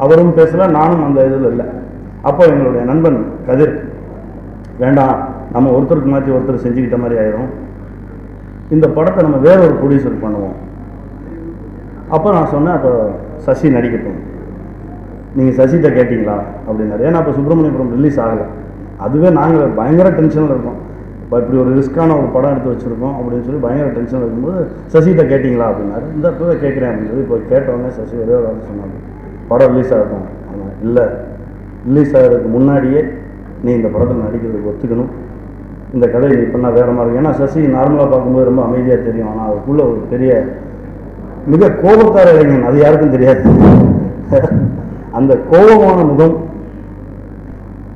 அவரும் பேசலை, நானும் அந்த இதில் இல்லை. அப்போ எங்களுடைய நண்பன் கதிர், வேண்டாம் நம்ம ஒருத்தருக்கு மாற்றி ஒருத்தர் செஞ்சுக்கிட்ட மாதிரி ஆயிரும், இந்த படத்தை நம்ம வேற ஒரு ப்ரொடியூசர் பண்ணுவோம். அப்போ நான் சொன்னேன், அப்போ சசி நடிக்கட்டும், நீங்கள் சசிகிட்ட கேட்டிங்களா அப்படின்னாரு. ஏன்னா அப்போ சுப்பிரமணியபுரம் ரிலீஸ் ஆகலை. அதுவே நாங்கள் பயங்கர டென்ஷனில் இருக்கோம். இப்போ இப்படி ஒரு ரிஸ்க்கான ஒரு படம் எடுத்து வச்சுருக்கோம் அப்படின்னு சொல்லி பயங்கர டென்ஷனில் இருக்கும்போது சசிகிட்ட கேட்டிங்களா அப்படின்னாரு. இந்த இப்போவே கேட்குறேன் அப்படின்னு சொல்லி இப்போ கேட்டவொடனே சசி ஒரே ஒரு வார்த்தை சொன்னாங்க, படம் ரிலீஸ் ஆகட்டும். ஆனால் இல்லை, ரிலீஸ் ஆகிறதுக்கு முன்னாடியே நீ இந்த படத்தில் நடிக்கிறதுக்கு ஒத்துக்கணும், இந்த கதையை நீ பண்ணால் வேறு மாதிரி இருக்கும். ஏன்னா சசி நார்மலாக பார்க்கும்போது ரொம்ப அமைதியாக தெரியும், ஆனால் அதுக்குள்ளே ஒரு பெரிய மிக கோபக்கார இளைஞன், அது யாருக்கும் தெரியாது. அந்த கோபமான முகம்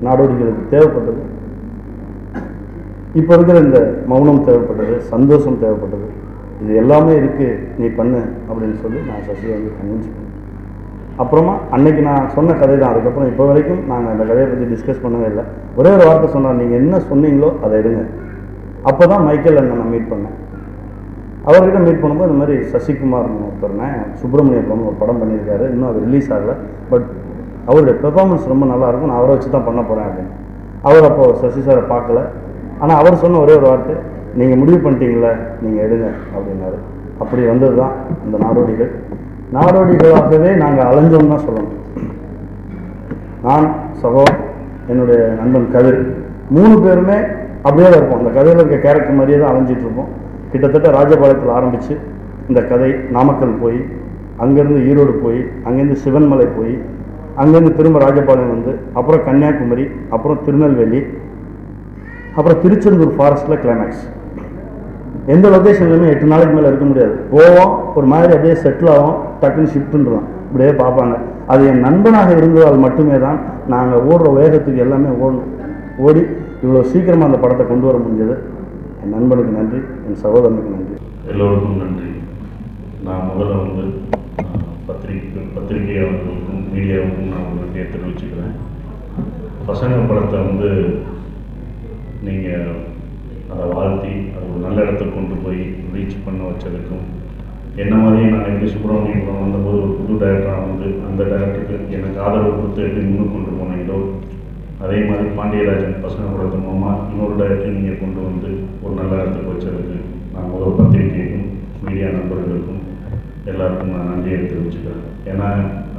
நாடோடிகளுக்கு தேவைப்பட்டது. இப்போ இருக்கிற இந்த மௌனம் தேவைப்பட்டது, சந்தோஷம் தேவைப்பட்டது. இது எல்லாமே இருக்குது, நீ பண்ணு அப்படின்னு சொல்லி நான் சசியை வந்து கன்வின்ஸ் பண்ணேன். அப்புறமா அன்னைக்கு நான் சொன்ன கதை தான். அதுக்கப்புறம் இப்போ வரைக்கும் நாங்கள் அந்த கதையை பற்றி டிஸ்கஸ் பண்ணவே இல்லை. ஒரே ஒரு வார்த்தை சொன்னார், நீங்கள் என்ன சொன்னீங்களோ அதை எடுங்க. அப்போ தான் மைக்கேல் அண்ணன் நான் மீட் பண்ணேன். அவர்கிட்ட மீட் பண்ணும்போது இந்த மாதிரி சசிகுமார் ஒருத்தர்னே சுப்பிரமணியபுரம் ஒரு படம் பண்ணியிருக்காரு, இன்னும் அது ரிலீஸ் ஆகலை, பட் அவருடைய பெர்ஃபார்மன்ஸ் ரொம்ப நல்லாயிருக்கும், நான் அவரை வச்சு தான் பண்ண போகிறேன் அப்படின்னு. அவர் அப்போது சசி சாரை பார்க்கல. ஆனால் அவர் சொன்ன ஒரே ஒரு வார்த்தை, நீங்கள் முடிவு பண்ணிட்டீங்களே, நீங்கள் எடுங்க அப்படின்னாரு. அப்படி வந்தது தான் இந்த நாடோடிகள். நாடோடிகளாகவே நாங்கள் அலைஞ்சோம் தான் சொல்லணும். நான், சகோ, என்னுடைய நண்பன் கதிர், 3 பேருமே அப்படியே தான் இருப்போம். அந்த கதையில் இருக்க கேரக்டர் மாதிரியே தான் அலைஞ்சிட்டு இருப்போம். கிட்டத்தட்ட ராஜபாளையத்தில் ஆரம்பித்து இந்த கதை நாமக்கல் போய், அங்கேருந்து ஈரோடு போய், அங்கேருந்து சிவன்மலை போய், அங்கேருந்து திரும்ப ராஜபாளையம் வந்து, அப்புறம் கன்னியாகுமரி, அப்புறம் திருநெல்வேலி, அப்புறம் திருச்செந்தூர் ஃபாரஸ்ட்டில் கிளைமேக்ஸ். எந்த லொக்கேஷன்லையுமே 8 நாளைக்கு மேலே இருக்க முடியாது. போவோம், ஒரு மாதிரி அப்படியே செட்டில் ஆகும், டக்குன்னு ஷிஃப்ட்டுன்றோம், இப்படியே பார்ப்பாங்க. அது என் நண்பனாக இருந்ததால் மட்டுமே தான் நாங்கள் ஓடுற வேகத்துக்கு எல்லாமே ஓடி இவ்வளோ சீக்கிரமாக அந்த படத்தை கொண்டு வர முடிஞ்சது. என் நண்பனுக்கு நன்றி, என் சகோதரனுக்கு நன்றி, எல்லோருக்கும் நன்றி. நான் முதல்ல வந்து பத்திரிகையாளர்களுக்கும் மீடியாவுக்கும் நான் ஒரு நன்றியை தெரிவிச்சுக்கிறேன். பசங்க படத்தை வந்து நீங்கள் அதை வாழ்த்தி அதை ஒரு நல்ல இடத்துக்கு கொண்டு போய் ரீச் பண்ண வச்சதுக்கும், என்ன மாதிரியே நான் எப்படி சுப்பிரமணியபுரம் வந்தபோது ஒரு புது டைரக்டராக வந்து அந்த டைரக்டருக்கு எனக்கு ஆதரவு கொடுத்து எப்படி முன்னுக்கு கொண்டு போனீங்களோ, அதே மாதிரி பாண்டியராஜன் பசங்க படத்து மூலமாக இன்னொரு டைரக்டர் நீங்கள் கொண்டு வந்து ஒரு நல்ல இடத்துக்கு வச்சதுக்கு நான் முதல் பத்திரிகைக்கும் மீடியா நண்பர்களுக்கும் எல்லாருக்கும் நான் நன்றியை தெரிவிச்சுக்கிறேன். ஏன்னா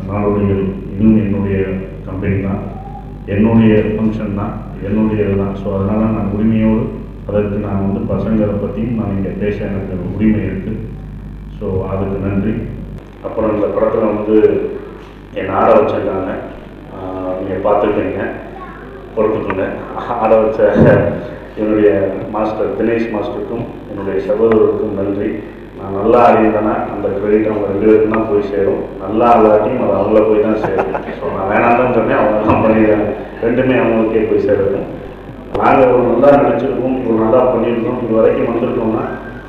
நாடோடிகள் இன்னும் என்னுடைய கம்பெனி தான், என்னுடைய ஃபங்க்ஷன் தான், என்னுடைய இதுதான். ஸோ அதனால் நான் உரிமையோடு அதற்கு நான் வந்து பசங்களை பற்றியும் நான் இங்கே பேச எனக்கு உரிமை இருக்குது. ஸோ அதுக்கு நன்றி. அப்புறம் இந்த படத்தில் வந்து என்னை ஆட வச்சுருக்காங்க, நீங்கள் பார்த்துருக்கீங்க, பொறுத்துக்குங்க. ஆட வச்ச என்னுடைய மாஸ்டர் தினேஷ் மாஸ்டருக்கும் என்னுடைய சகோதரருக்கும் நன்றி. நான் நல்லா ஆடியிருந்தேன்னா அந்த கிரெடிட் அவங்க 2 பேருக்கும் தான் போய் சேரும், நல்லா ஆளாட்டியும் அது அவங்கள போய் தான் சேரும். ஸோ நான் வேணாம் தான் சொன்னேன், அவங்க தான் பண்ணியிருக்காங்க, 2மே அவங்களுக்கே போய் சேரணும். நாங்கள் ஒரு நல்லா நினச்சிருக்கோம், ஒரு நல்லா பண்ணியிருக்கோம், இது வரைக்கும் வந்திருக்கோம்னா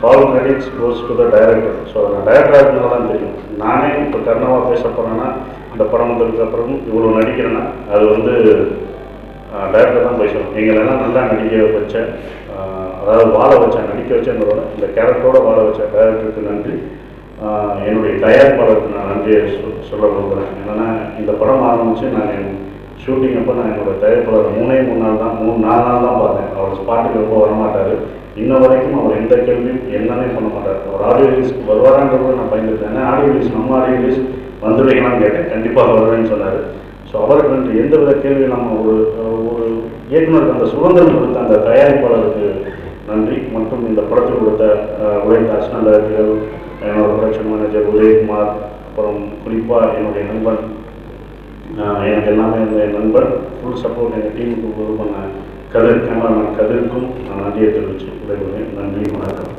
all credits goes to the director. So நான் டைரக்டராக இருந்தால் தான் தெரியும். நானே இப்போ கர்ணவாக பேச போகிறேன்னா, இந்த படம் வந்ததுக்கப்புறம் இவ்வளோ நடிக்கிறேன்னா அது வந்து டைரக்டர் தான் போய் சொல்லணும். எங்களெல்லாம் நல்லா நடிக்க வச்ச, அதாவது வாழ வச்ச, நடிக்க வச்சேன்றதோட இந்த கேரக்டரோட வாழ வச்ச டைரக்டருக்கு நன்றி. என்னுடைய தயாரிப்பாளருக்கு நான் நன்றியை சொல்ல விரும்புகிறேன். என்னென்னா இந்த படம் ஆரம்பித்து நான் என் ஷூட்டிங் அப்போ நான் என்னோடய தயாரிப்பாளர் 3 நாள் தான் 3-4 நாள் தான் பார்த்தேன். அவர் ஸ்பாட்டுக்கு ரொம்ப வரமாட்டார். இன்ன வரைக்கும் அவர் எந்த கேள்வியும் என்னன்னே பண்ண மாட்டார். அவர் ஆடியோ ரிலீஸ்க்கு வருவாரான்றதை நான் பயந்துருக்கேன். ஏன்னா ஆடியோ ரிலீஸ் நம்ம ஆடியோ ரிலீஸ் வந்துடுவீங்களான்னு கேட்டேன், கண்டிப்பாக வருவேன்னு சொன்னார். ஸோ அவருக்கு நன்றி. எந்தவித கேள்வியும் நம்ம ஒரு இயக்குநருக்கு அந்த சுதந்திரம் கொடுத்த அந்த தயாரிப்பாளருக்கு நன்றி. மற்றும் இந்த படத்தில் கொடுத்த உழைத்த அசிஸ்டன்ட் டைரக்டர்கள், என்னோட ப்ரொடக்ஷன் மேனேஜர் உதயகுமார், அப்புறம் குறிப்பாக என்னுடைய நண்பன், எனக்கு எல்லாமே என் நண்பன் ஃபுல் சப்போர்ட் எங்கள் டீமுக்கு இது பண்ண கதிர், கேமராமேன் கதிர்க்கும் நான் நன்றியை தெரிவித்து விடைபெறுவேன். நன்றி, வணக்கம்.